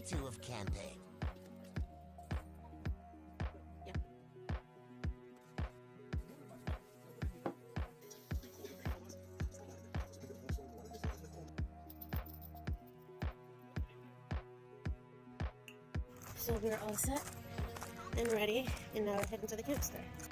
two of camping. So we're all set and ready, and now we're heading to the campsite.